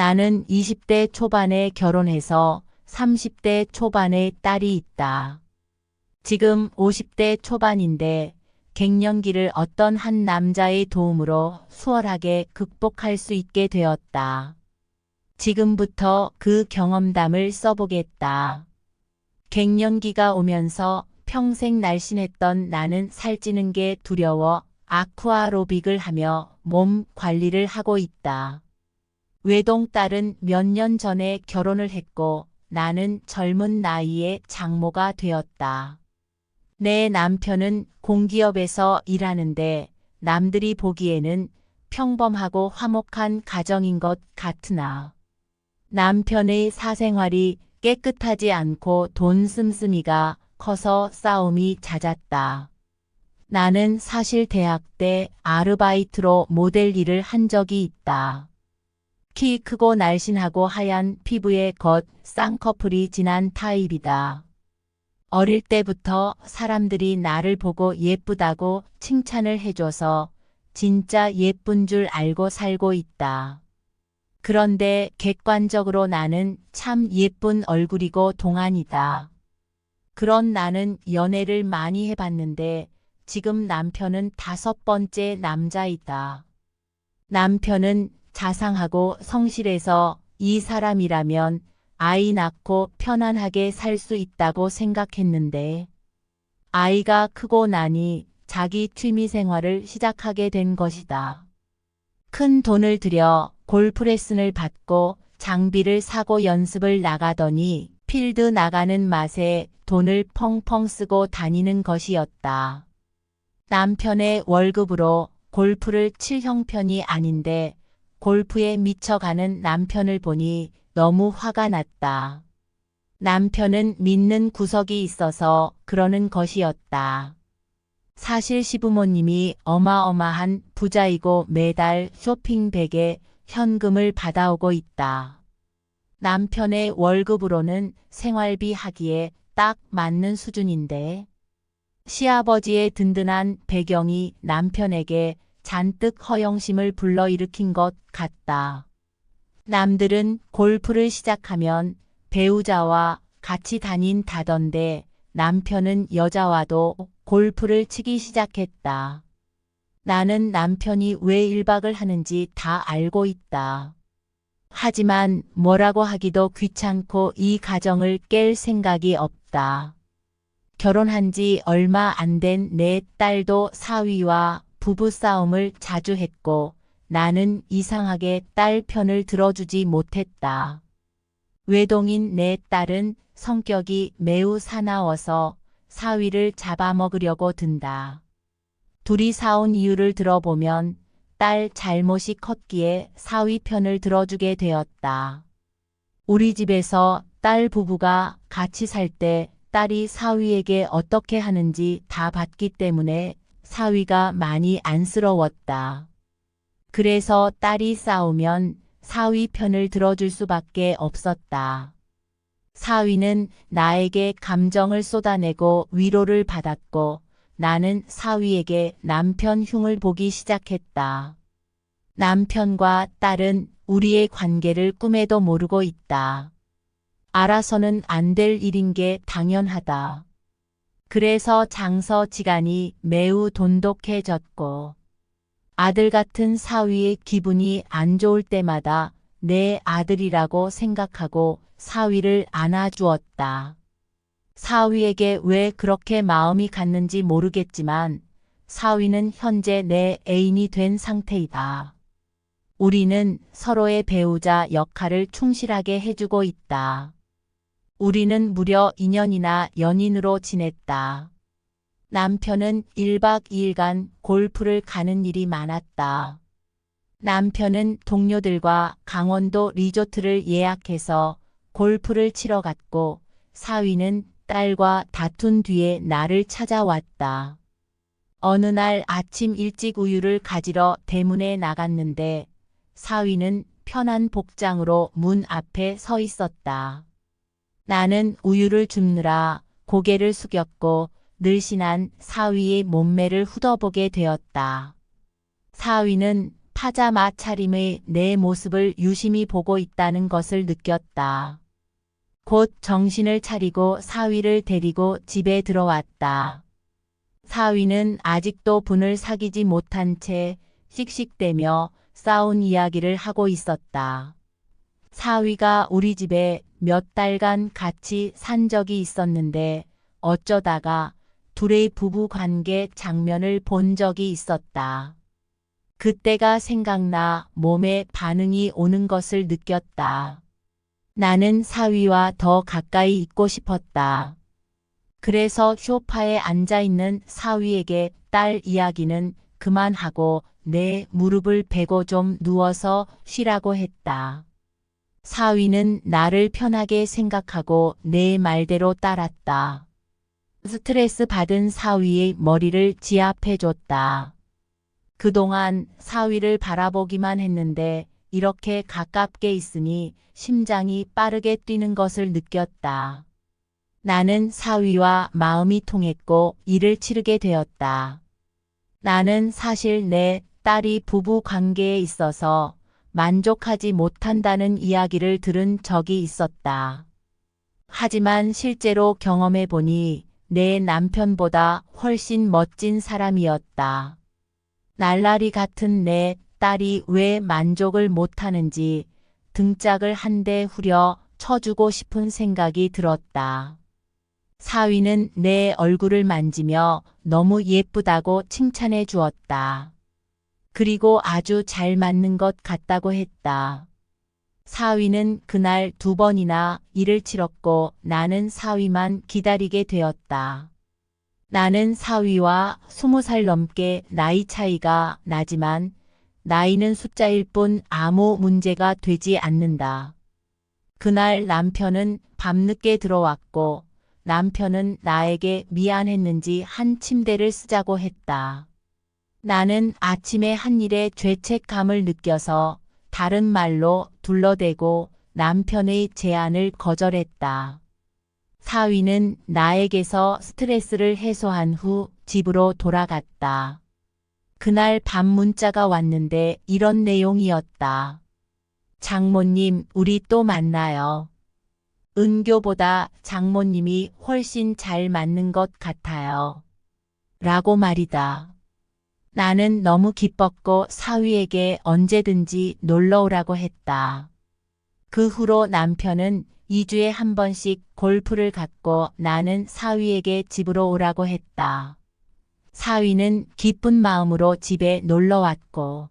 나는 20대 초반에 결혼해서 30대 초반에 딸이 있다. 지금 50대 초반인데 갱년기를 어떤 한 남자의 도움으로 수월하게 극복할 수 있게 되었다. 지금부터 그 경험담을 써보겠다. 갱년기가 오면서 평생 날씬했던 나는 살찌는 게 두려워 아쿠아로빅을 하며 몸 관리를 하고 있다. 외동딸은 몇 년 전에 결혼을 했고 나는 젊은 나이에 장모가 되었다. 내 남편은 공기업에서 일하는데 남들이 보기에는 평범하고 화목한 가정인 것 같으나 남편의 사생활이 깨끗하지 않고 돈 씀씀이가 커서 싸움이 잦았다. 나는 사실 대학 때 아르바이트로 모델 일을 한 적이 있다. 키 크고 날씬하고 하얀 피부에 겉 쌍꺼풀이 진한 타입이다. 어릴 때부터 사람들이 나를 보고 예쁘다고 칭찬을 해줘서 진짜 예쁜 줄 알고 살고 있다. 그런데 객관적으로 나는 참 예쁜 얼굴이고 동안이다. 그런 나는 연애를 많이 해봤는데 지금 남편은 5번째 남자이다. 남편은 자상하고 성실해서 이 사람이라면 아이 낳고 편안하게 살 수 있다고 생각했는데 아이가 크고 나니 자기 취미 생활을 시작하게 된 것이다. 큰 돈을 들여 골프 레슨을 받고 장비를 사고 연습을 나가더니 필드 나가는 맛에 돈을 펑펑 쓰고 다니는 것이었다. 남편의 월급으로 골프를 칠 형편이 아닌데 골프에 미쳐가는 남편을 보니 너무 화가 났다. 남편은 믿는 구석이 있어서 그러는 것이었다. 사실 시부모님이 어마어마한 부자이고 매달 쇼핑백에 현금을 받아오고 있다. 남편의 월급으로는 생활비 하기에 딱 맞는 수준인데 시아버지의 든든한 배경이 남편에게 잔뜩 허영심을 불러일으킨 것 같다. 남들은 골프를 시작하면 배우자와 같이 다닌다던데 남편은 여자와도 골프를 치기 시작했다. 나는 남편이 왜 일박을 하는지 다 알고 있다. 하지만 뭐라고 하기도 귀찮고 이 가정을 깰 생각이 없다. 결혼한 지 얼마 안 된 내 딸도 사위와 부부싸움을 자주 했고 나는 이상하게 딸 편을 들어주지 못했다. 외동인 내 딸은 성격이 매우 사나워서 사위를 잡아먹으려고 든다. 둘이 싸운 이유를 들어보면 딸 잘못이 컸기에 사위 편을 들어주게 되었다. 우리 집에서 딸 부부가 같이 살 때 딸이 사위에게 어떻게 하는지 다 봤기 때문에 사위가 많이 안쓰러웠다. 그래서 딸이 싸우면 사위 편을 들어줄 수밖에 없었다. 사위는 나에게 감정을 쏟아내고 위로를 받았고 나는 사위에게 남편 흉을 보기 시작했다. 남편과 딸은 우리의 관계를 꿈에도 모르고 있다. 알아서는 안 될 일인 게 당연하다. 그래서 장서지간이 매우 돈독해졌고 아들 같은 사위의 기분이 안 좋을 때마다 내 아들이라고 생각하고 사위를 안아주었다. 사위에게 왜 그렇게 마음이 갔는지 모르겠지만 사위는 현재 내 애인이 된 상태이다. 우리는 서로의 배우자 역할을 충실하게 해주고 있다. 우리는 무려 2년이나 연인으로 지냈다. 남편은 1박 2일간 골프를 가는 일이 많았다. 남편은 동료들과 강원도 리조트를 예약해서 골프를 치러 갔고 사위는 딸과 다툰 뒤에 나를 찾아왔다. 어느 날 아침 일찍 우유를 가지러 대문에 나갔는데 사위는 편한 복장으로 문 앞에 서 있었다. 나는 우유를 줍느라 고개를 숙였고 늘씬한 사위의 몸매를 훑어보게 되었다. 사위는 파자마 차림의 내 모습을 유심히 보고 있다는 것을 느꼈다. 곧 정신을 차리고 사위를 데리고 집에 들어왔다. 사위는 아직도 분을 사귀지 못한 채 씩씩대며 싸운 이야기를 하고 있었다. 사위가 우리 집에 몇 달간 같이 산 적이 있었는데 어쩌다가 둘의 부부 관계 장면을 본 적이 있었다. 그때가 생각나 몸에 반응이 오는 것을 느꼈다. 나는 사위와 더 가까이 있고 싶었다. 그래서 소파에 앉아있는 사위에게 딸 이야기는 그만하고 내 무릎을 베고 좀 누워서 쉬라고 했다. 사위는 나를 편하게 생각하고 내 말대로 따랐다. 스트레스 받은 사위의 머리를 지압해줬다. 그동안 사위를 바라보기만 했는데 이렇게 가깝게 있으니 심장이 빠르게 뛰는 것을 느꼈다. 나는 사위와 마음이 통했고 일을 치르게 되었다. 나는 사실 내 딸이 부부 관계에 있어서 만족하지 못한다는 이야기를 들은 적이 있었다. 하지만 실제로 경험해 보니 내 남편보다 훨씬 멋진 사람이었다. 날라리 같은 내 딸이 왜 만족을 못하는지 등짝을 한 대 후려 쳐주고 싶은 생각이 들었다. 사위는 내 얼굴을 만지며 너무 예쁘다고 칭찬해 주었다. 그리고 아주 잘 맞는 것 같다고 했다. 사위는 그날 2번이나 일을 치렀고 나는 사위만 기다리게 되었다. 나는 사위와 20살 넘게 나이 차이가 나지만 나이는 숫자일 뿐 아무 문제가 되지 않는다. 그날 남편은 밤늦게 들어왔고 남편은 나에게 미안했는지 한 침대를 쓰자고 했다. 나는 아침에 한 일에 죄책감을 느껴서 다른 말로 둘러대고 남편의 제안을 거절했다. 사위는 나에게서 스트레스를 해소한 후 집으로 돌아갔다. 그날 밤 문자가 왔는데 이런 내용이었다. 장모님, 우리 또 만나요. 은교보다 장모님이 훨씬 잘 맞는 것 같아요. 라고 말이다. 나는 너무 기뻤고 사위에게 언제든지 놀러 오라고 했다. 그 후로 남편은 2주에 한 번씩 골프를 갔고 나는 사위에게 집으로 오라고 했다. 사위는 기쁜 마음으로 집에 놀러 왔고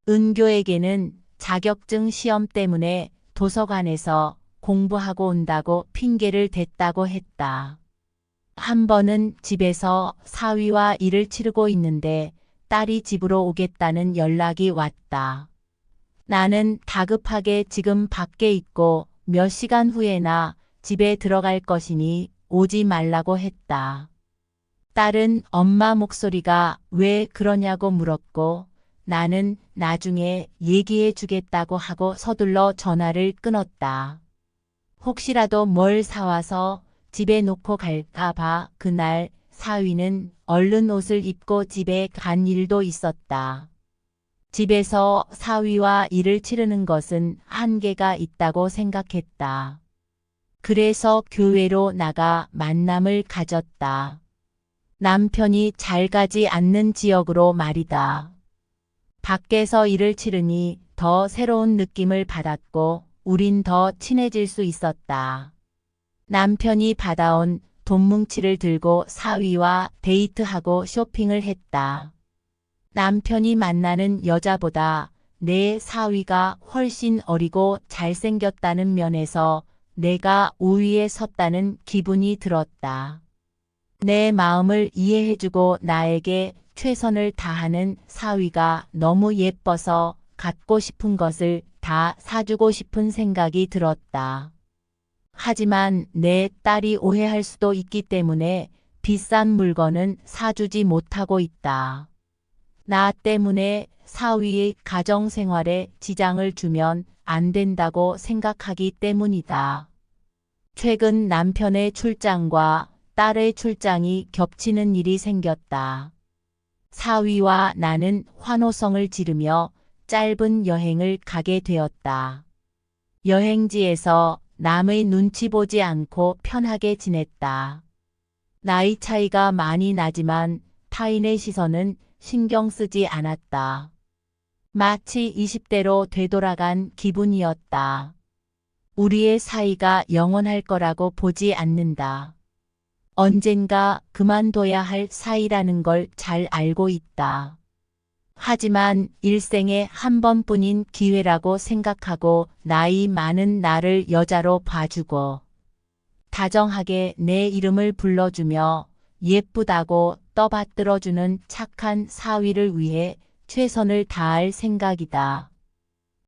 은교에게는 자격증 시험 때문에 도서관에서 공부하고 온다고 핑계를 댔다고 했다. 한 번은 집에서 사위와 일을 치르고 있는데 딸이 집으로 오겠다는 연락이 왔다. 나는 다급하게 지금 밖에 있고 몇 시간 후에나 집에 들어갈 것이니 오지 말라고 했다. 딸은 엄마 목소리가 왜 그러냐고 물었고 나는 나중에 얘기해 주겠다고 하고 서둘러 전화를 끊었다. 혹시라도 뭘 사와서 집에 놓고 갈까 봐 그날 사위는 얼른 옷을 입고 집에 간 일도 있었다. 집에서 사위와 일을 치르는 것은 한계가 있다고 생각했다. 그래서 교회로 나가 만남을 가졌다. 남편이 잘 가지 않는 지역으로 말이다. 밖에서 일을 치르니 더 새로운 느낌을 받았고 우린 더 친해질 수 있었다. 남편이 받아온 돈뭉치를 들고 사위와 데이트하고 쇼핑을 했다. 남편이 만나는 여자보다 내 사위가 훨씬 어리고 잘생겼다는 면에서 내가 우위에 섰다는 기분이 들었다. 내 마음을 이해해주고 나에게 최선을 다하는 사위가 너무 예뻐서 갖고 싶은 것을 다 사주고 싶은 생각이 들었다. 하지만 내 딸이 오해할 수도 있기 때문에 비싼 물건은 사주지 못하고 있다. 나 때문에 사위의 가정생활에 지장을 주면 안 된다고 생각하기 때문이다. 최근 남편의 출장과 딸의 출장이 겹치는 일이 생겼다. 사위와 나는 환호성을 지르며 짧은 여행을 가게 되었다. 여행지에서 남의 눈치 보지 않고 편하게 지냈다. 나이 차이가 많이 나지만 타인의 시선은 신경 쓰지 않았다. 마치 20대로 되돌아간 기분이었다. 우리의 사이가 영원할 거라고 보지 않는다. 언젠가 그만둬야 할 사이라는 걸 잘 알고 있다. 하지만 일생에 한 번뿐인 기회라고 생각하고 나이 많은 나를 여자로 봐주고 다정하게 내 이름을 불러주며 예쁘다고 떠받들어주는 착한 사위를 위해 최선을 다할 생각이다.